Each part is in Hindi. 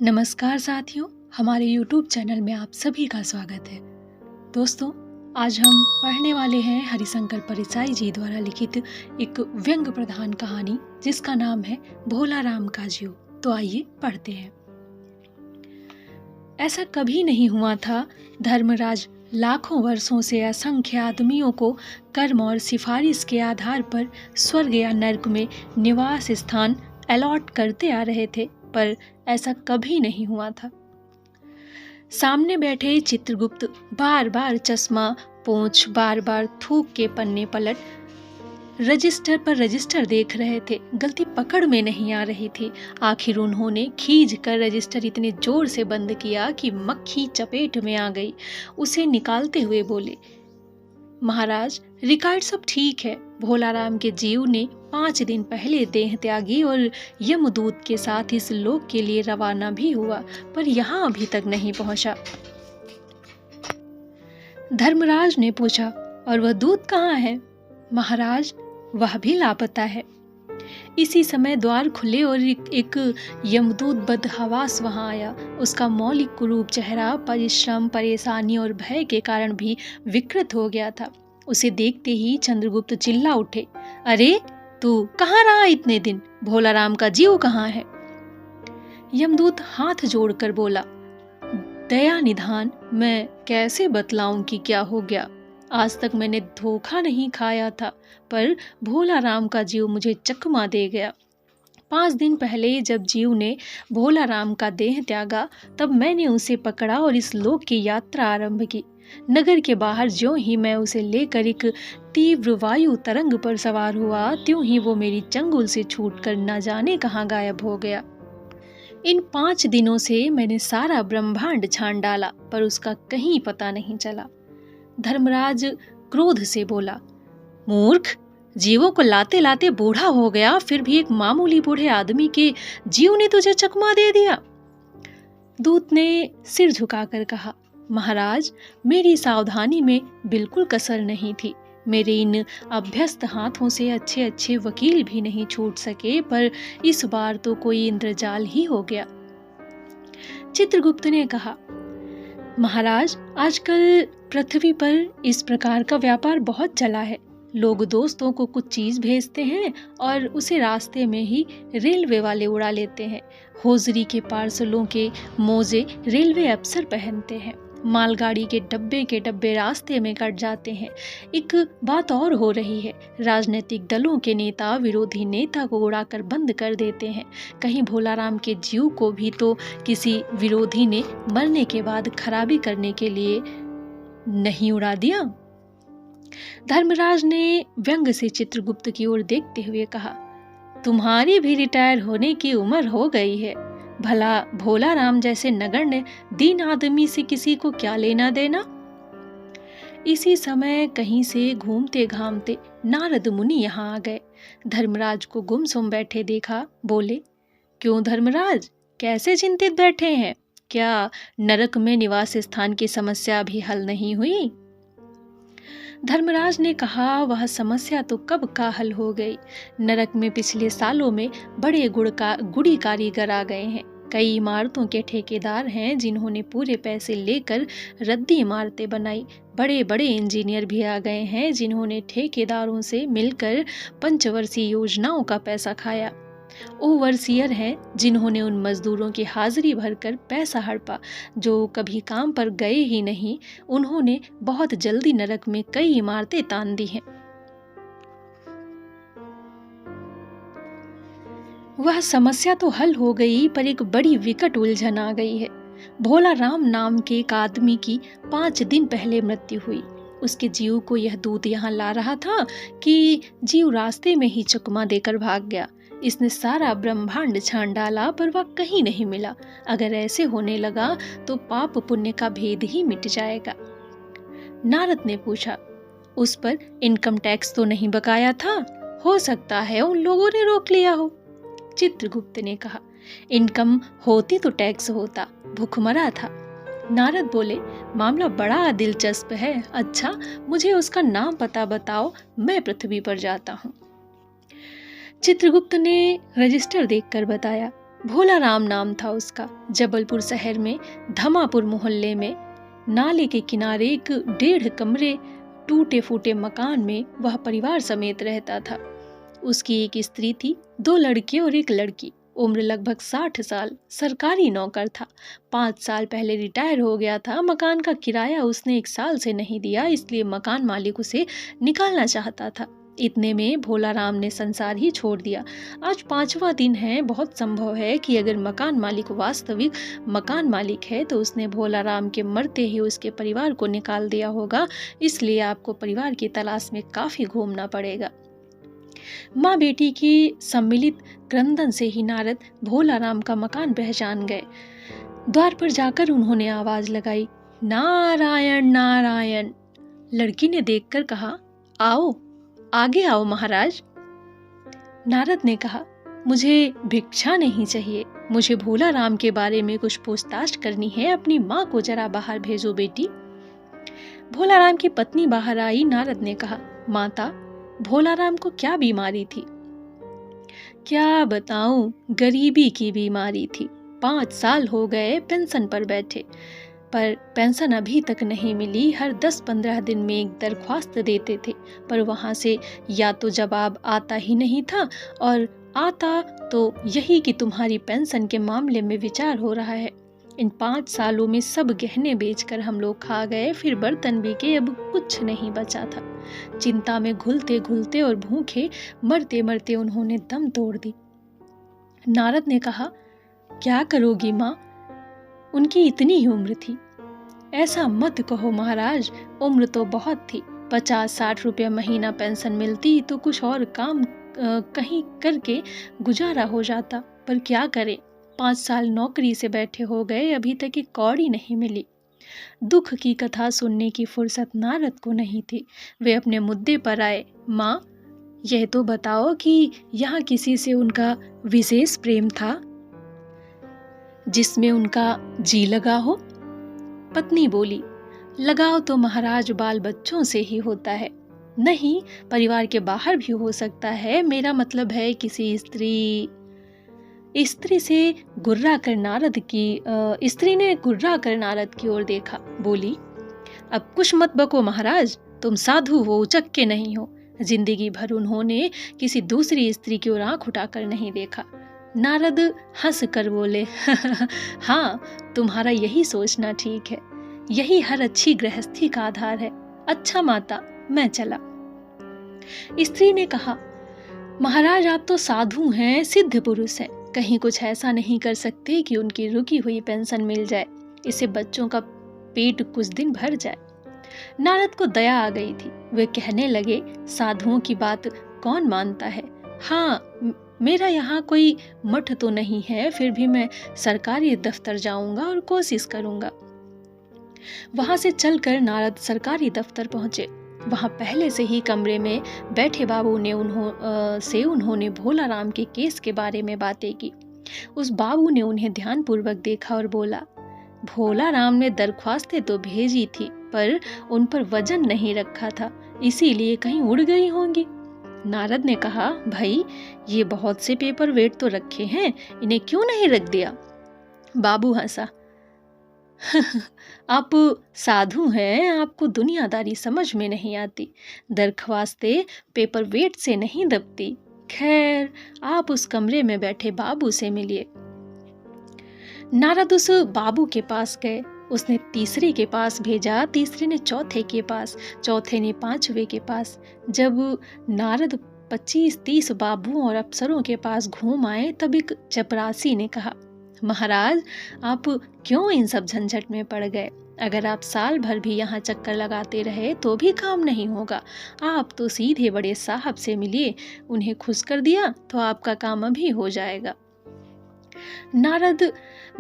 नमस्कार साथियों, हमारे YouTube चैनल में आप सभी का स्वागत है। दोस्तों, आज हम पढ़ने वाले हैं हरिशंकर परिचाई जी द्वारा लिखित एक व्यंग प्रधान कहानी जिसका नाम है भोला राम का जीव। तो आइए पढ़ते हैं। ऐसा कभी नहीं हुआ था। धर्मराज लाखों वर्षों से असंख्य आदमियों को कर्म और सिफारिश के आधार पर स्वर्ग या नर्क में निवास स्थान अलॉट करते आ रहे थे, पर ऐसा कभी नहीं हुआ था। सामने बैठे चित्रगुप्त बार बार चश्मा पोंछ बार बार थूक के पन्ने पलट रजिस्टर पर रजिस्टर देख रहे थे। गलती पकड़ में नहीं आ रही थी। आखिर उन्होंने खींच कर रजिस्टर इतने जोर से बंद किया कि मक्खी चपेट में आ गई। उसे निकालते हुए बोले, महाराज, रिकॉर्ड सब ठीक है। भोला राम के जीव ने 5 दिन पहले देह त्यागी और यमदूत के साथ इस लोक के लिए रवाना भी हुआ, पर यहाँ अभी तक नहीं पहुंचा। धर्मराज ने पूछा, और वह दूत कहाँ है? महाराज, वह भी लापता है। इसी समय द्वार खुले और एक यमदूत बदहवास वहां आया। उसका मौलिक कुरूप चेहरा परिश्रम, परेशानी और भय के कारण भी विकृत हो गया था। उसे देखते ही चंद्रगुप्त चिल्ला उठे, अरे तू कहाँ रहा इतने दिन? भोला राम का जीव कहाँ है? यमदूत हाथ जोड़कर बोला, दया निधान, मैं कैसे बतलाऊं कि क्या हो गया। आज तक मैंने धोखा नहीं खाया था, पर भोला राम का जीव मुझे चकमा दे गया। 5 दिन पहले जब जीव ने भोला राम का देह त्यागा, तब मैंने उसे पकड़ा और इस लोक की यात्रा आरंभ की। नगर के बाहर ज्यों ही मैं उसे लेकर एक तीव्र वायु तरंग पर सवार हुआ, त्यों ही वो मेरी चंगुल से छूटकर न जाने कहाँ गायब हो गया। इन 5 दिनों से मैंने सारा ब्रह्मांड छान डाला, पर उसका कहीं पता नहीं चला। धर्मराज क्रोध से बोला, मूर्ख, जीवों को लाते लाते बूढ़ा हो गया, फिर भी एक मामूली बूढ़े आदमी के जीव ने तुझे चकमा दे दिया। दूत ने सिर झुकाकर कहा, महाराज, मेरी सावधानी में बिल्कुल कसर नहीं थी। मेरे इन अभ्यस्त हाथों से अच्छे अच्छे वकील भी नहीं छूट सके, पर इस बार तो कोई इंद्रजाल ही हो गया। चित्रगुप्त ने कहा, महाराज, आजकल पृथ्वी पर इस प्रकार का व्यापार बहुत चला है। लोग दोस्तों को कुछ चीज भेजते हैं और उसे रास्ते में ही रेलवे वाले उड़ा लेते हैं। होजरी के पार्सलों के मोजे रेलवे अफसर पहनते हैं। मालगाड़ी के डब्बे रास्ते में कट जाते हैं। एक बात और हो रही है, राजनीतिक दलों के नेता विरोधी नेता को उड़ाकर बंद कर देते हैं। कहीं भोला राम के जीव को भी तो किसी विरोधी ने मरने के बाद खराबी करने के लिए नहीं उड़ा दिया। धर्मराज ने व्यंग से चित्रगुप्त की ओर देखते हुए कहा, तुम्हारी भी रिटायर होने की उम्र हो गई है। भला भोला राम जैसे नगण्य दीन आदमी से किसी को क्या लेना देना। इसी समय कहीं से घूमते घामते नारद मुनि यहाँ आ गए। धर्मराज को गुमसुम बैठे देखा, बोले, क्यों धर्मराज, कैसे चिंतित बैठे हैं? क्या नरक में निवास स्थान की समस्या अभी हल नहीं हुई? धर्मराज ने कहा, वह समस्या तो कब का हल हो गई। नरक में पिछले सालों में बड़े गुड़ी कारीगर आ गए हैं। कई इमारतों के ठेकेदार हैं जिन्होंने पूरे पैसे लेकर रद्दी इमारतें बनाई। बड़े बड़े इंजीनियर भी आ गए हैं जिन्होंने ठेकेदारों से मिलकर पंचवर्षीय योजनाओं का पैसा खाया। ओवरसियर हैं जिन्होंने उन मजदूरों की हाजिरी भरकर पैसा हड़पा जो कभी काम पर गए ही नहीं। उन्होंने बहुत जल्दी नरक में कई इमारतें तान दी हैं। वह समस्या तो हल हो गई, पर एक बड़ी विकट उलझन आ गई है। भोला राम नाम के एक आदमी की 5 दिन पहले मृत्यु हुई। उसके जीव को यह दूत यहाँ ला रहा था कि जीव रास्ते में ही चकमा देकर भाग गया। इसने सारा ब्रह्मांड छान डाला, पर वह कहीं नहीं मिला। अगर ऐसे होने लगा तो पाप पुण्य का भेद ही मिट जाएगा। नारद ने पूछा, उस पर इनकम टैक्स तो नहीं बकाया था? हो सकता है उन लोगों ने रोक लिया हो। चित्रगुप्त ने कहा, इनकम होती तो टैक्स होता, भूखमरा था। नारद बोले, मामला बड़ा दिलचस्प है। अच्छा, मुझे उसका नाम पता बताओ, मैं पृथ्वी पर जाता हूँ। चित्रगुप्त ने रजिस्टर देखकर बताया, भोला राम नाम था उसका। जबलपुर शहर में धमापुर मोहल्ले में नाले के किनारे एक 1.5 कमरे टूटे फूटे मकान में वह परिवार समेत रहता था। उसकी एक स्त्री थी, 2 लड़के और एक लड़की। उम्र लगभग 60 साल, सरकारी नौकर था। 5 साल पहले रिटायर हो गया था। मकान का किराया उसने 1 साल से नहीं दिया, इसलिए मकान मालिक उसे निकालना चाहता था। इतने में भोला राम ने संसार ही छोड़ दिया। आज 5वां दिन है। बहुत संभव है कि अगर मकान मालिक वास्तविक मकान मालिक है तो उसने भोला राम के मरते ही उसके परिवार को निकाल दिया होगा। इसलिए आपको परिवार की तलाश में काफी घूमना पड़ेगा। माँ बेटी की सम्मिलित क्रंदन से ही नारद भोला राम का मकान पहचान गए। द्वार पर जाकर उन्होंने आवाज लगाई, नारायण नारायण। लड़की ने देखकर कहा, आओ आगे आओ महाराज। नारद ने कहा, मुझे भिक्षा नहीं चाहिए, मुझे भोला राम के बारे में कुछ पूछताछ करनी है। अपनी माँ को जरा बाहर भेजो बेटी। भोला राम की पत्नी बाहर आई। नारद ने कहा, माता, भोला राम को क्या बीमारी थी? क्या बताऊं, गरीबी की बीमारी थी। 5 साल हो गए पेंशन पर बैठे, पर पेंशन अभी तक नहीं मिली। हर 10-15 दिन में एक दरख्वास्त देते थे, पर वहां से या तो जवाब आता ही नहीं था, और आता तो यही कि तुम्हारी पेंशन के मामले में विचार हो रहा है। इन 5 सालों में सब गहने बेचकर हम लोग खा गए, फिर बर्तन बिके, अब कुछ नहीं बचा था। चिंता में घुलते घुलते और भूखे मरते मरते उन्होंने दम तोड़ दी। नारद ने कहा, क्या करोगी माँ, उनकी इतनी ही उम्र थी। ऐसा मत कहो महाराज, उम्र तो बहुत थी। 50-60 रुपया महीना पेंशन मिलती तो कुछ और काम कहीं करके गुजारा हो जाता, पर क्या करें, 5 साल नौकरी से बैठे हो गए, अभी तक एक कौड़ी नहीं मिली। दुख की कथा सुनने की फुर्सत नारद को नहीं थी। वे अपने मुद्दे पर आए। माँ, यह तो बताओ कि यहाँ किसी से उनका विशेष प्रेम था जिसमें उनका जी लगा हो? पत्नी बोली, लगाव तो महाराज बाल बच्चों से ही होता है। नहीं, परिवार के बाहर भी हो सकता है। मेरा मतलब है किसी स्त्री से गुर्रा कर नारद की स्त्री ने गुर्रा कर नारद की ओर देखा। बोली, अब कुछ मत बको महाराज, तुम साधु हो, उचक्के नहीं हो। जिंदगी भर उन्होंने किसी दूसरी स्त्री की ओर आंख उठाकर नहीं देखा। नारद हंस कर बोले, हाँ, तुम्हारा यही सोचना ठीक है। यही हर अच्छी गृहस्थी का आधार है। अच्छा माता, मैं चला। स्त्री ने कहा, महाराज आप तो साधु हैं, सिद्ध पुरुष हैं, कहीं कुछ ऐसा नहीं कर सकते कि उनकी रुकी हुई पेंशन मिल जाए, इससे बच्चों का पेट कुछ दिन भर जाए। नारद को दया आ गई थी। वे कहने लगे, साधुओं की बात कौन मानता है। हाँ, मेरा यहाँ कोई मठ तो नहीं है, फिर भी मैं सरकारी दफ्तर जाऊंगा और कोशिश करूंगा। वहां से चलकर नारद सरकारी दफ्तर पहुंचे। वहां पहले से ही कमरे में बैठे बाबू ने उन्होंने भोला राम के केस के बारे में बातें की। उस बाबू ने उन्हें ध्यानपूर्वक देखा और बोला, भोला राम ने दरख्वास्तें तो भेजी थी, पर उन पर वजन नहीं रखा था, इसीलिए कहीं उड़ गई होंगी। नारद ने कहा, भाई, ये बहुत से पेपर वेट तो रखे हैं, इन्हें क्यों नहीं रख दिया? बाबू हंसा, आप साधु हैं, आपको दुनियादारी समझ में नहीं आती। दरख्वास्तें पेपर वेट से नहीं दबती। खैर, आप उस कमरे में बैठे बाबू से मिलिए। नारद उस बाबू के पास गए। उसने तीसरे के पास भेजा, तीसरे ने चौथे के पास, चौथे ने 5वें के पास। जब नारद 25-30 बाबुओं और अफसरों के पास घूम आए, तब एक चपरासी ने कहा, महाराज, आप क्यों इन सब झंझट में पड़ गए? अगर आप साल भर भी यहाँ चक्कर लगाते रहे तो भी काम नहीं होगा। आप तो सीधे बड़े साहब से मिलिए, उन्हें खुश कर दिया तो आपका काम अभी हो जाएगा। नारद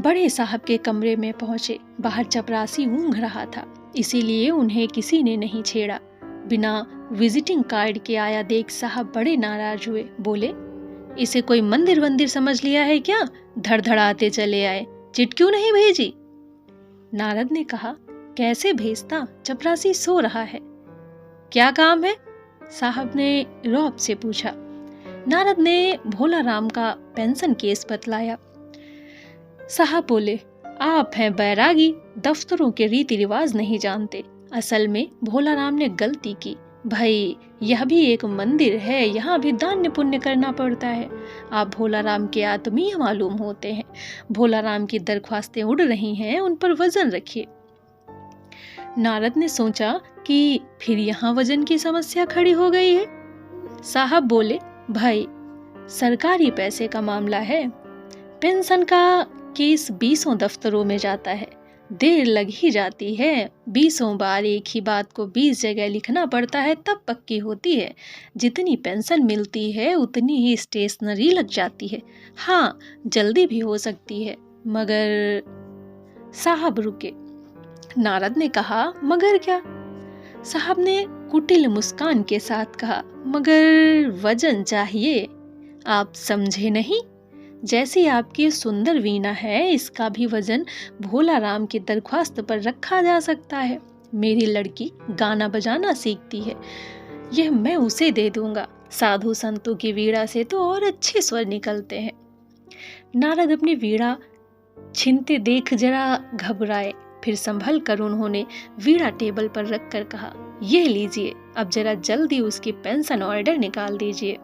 बड़े साहब के कमरे में पहुंचे। बाहर चपरासी ऊँघ रहा था, इसीलिए उन्हें किसी ने नहीं छेड़ा। बिना विजिटिंग कार्ड के आया देख साहब बड़े नाराज हुए। बोले, इसे कोई मंदिर वंदिर समझ लिया है क्या? धड़धड़ाते चले आए, चिट क्यों नहीं भेजी? नारद ने कहा, कैसे भेजता, चपरासी सो रहा है। क्या काम है? साहब ने रौब से पूछा। नारद ने भोला राम का पेंशन केस बतलाया। साहब बोले, आप हैं बैरागी, दफ्तरों के रीति रिवाज नहीं जानते। असल में भोला राम ने गलती की भाई, यह भी एक मंदिर है, यहाँ भी दान पुण्य करना पड़ता है। आप भोला राम के आत्मीय मालूम होते हैं। भोला राम की दरख्वास्तें उड़ रही हैं, उन पर वजन रखिए। नारद ने सोचा कि फिर यहाँ वजन की समस्या खड़ी हो गई है। साहब बोले, भाई सरकारी पैसे का मामला है, पेंशन का केस 20 दफ्तरों में जाता है, देर लग ही जाती है। 20 बार एक ही बात को 20 जगह लिखना पड़ता है, तब पक्की होती है। जितनी पेंशन मिलती है उतनी ही स्टेशनरी लग जाती है। हाँ, जल्दी भी हो सकती है, मगर। साहब रुके। नारद ने कहा, मगर क्या? साहब ने कुटिल मुस्कान के साथ कहा, मगर वजन चाहिए। आप समझे नहीं? जैसी आपकी सुंदर वीणा है, इसका भी वजन भोला राम की दरख्वास्त पर रखा जा सकता है। मेरी लड़की गाना बजाना सीखती है, यह मैं उसे दे दूंगा। साधु संतों की वीणा से तो और अच्छे स्वर निकलते हैं। नारद अपनी वीणा छीनते देख जरा घबराए, फिर संभल कर उन्होंने वीणा टेबल पर रखकर कहा, यह लीजिए, अब जरा जल्दी उसकी पेंशन ऑर्डर निकाल दीजिए।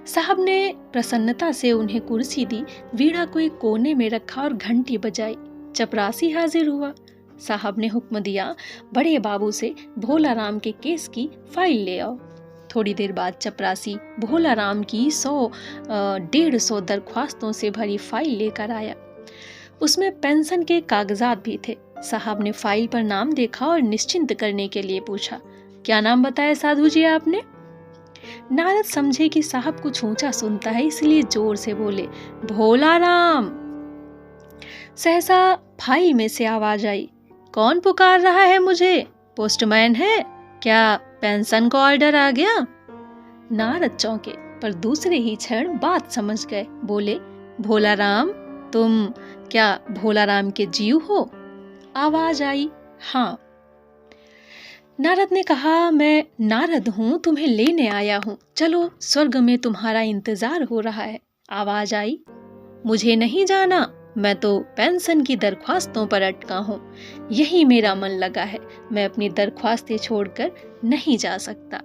साहब ने प्रसन्नता से उन्हें कुर्सी दी, वीणा को एक कोने में रखा और घंटी बजाई। चपरासी हाजिर हुआ। साहब ने हुक्म दिया, बड़े बाबू से भोला राम के केस की फाइल ले आओ। थोड़ी देर बाद चपरासी भोला राम की 100-150 दरख्वास्तों से भरी फाइल लेकर आया। उसमें पेंशन के कागजात भी थे। साहब ने फाइल पर नाम देखा और निश्चिंत करने के लिए पूछा, क्या नाम बताया साधु जी आपने? नारद समझे कि साहब कुछ ऊंचा सुनता है, इसलिए जोर से बोले, भोला राम। सहसा फाइल में से आवाज आई, कौन पुकार रहा है मुझे? पोस्टमैन है क्या? पेंशन का ऑर्डर आ गया? नारद चौंके, पर दूसरे ही क्षण बात समझ गए। बोले, भोला राम, तुम क्या भोला राम के जीव हो? आवाज आई, हाँ। नारद ने कहा, मैं नारद हूँ, तुम्हें लेने आया हूँ, चलो स्वर्ग में तुम्हारा इंतजार हो रहा है। आवाज आई, मुझे नहीं जाना, मैं तो पेंशन की दरख्वास्तों पर अटका हूँ, यही मेरा मन लगा है, मैं अपनी दरख्वास्तें छोड़कर नहीं जा सकता।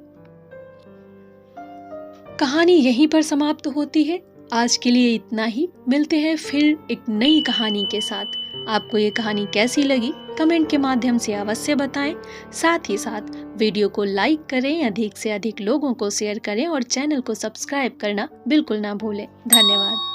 कहानी यहीं पर समाप्त होती है। आज के लिए इतना ही, मिलते हैं फिर एक नई कहानी के साथ। आपको ये कहानी कैसी लगी कमेंट के माध्यम से अवश्य बताएं। साथ ही साथ वीडियो को लाइक करें, अधिक से अधिक लोगों को शेयर करें और चैनल को सब्सक्राइब करना बिल्कुल ना भूलें। धन्यवाद।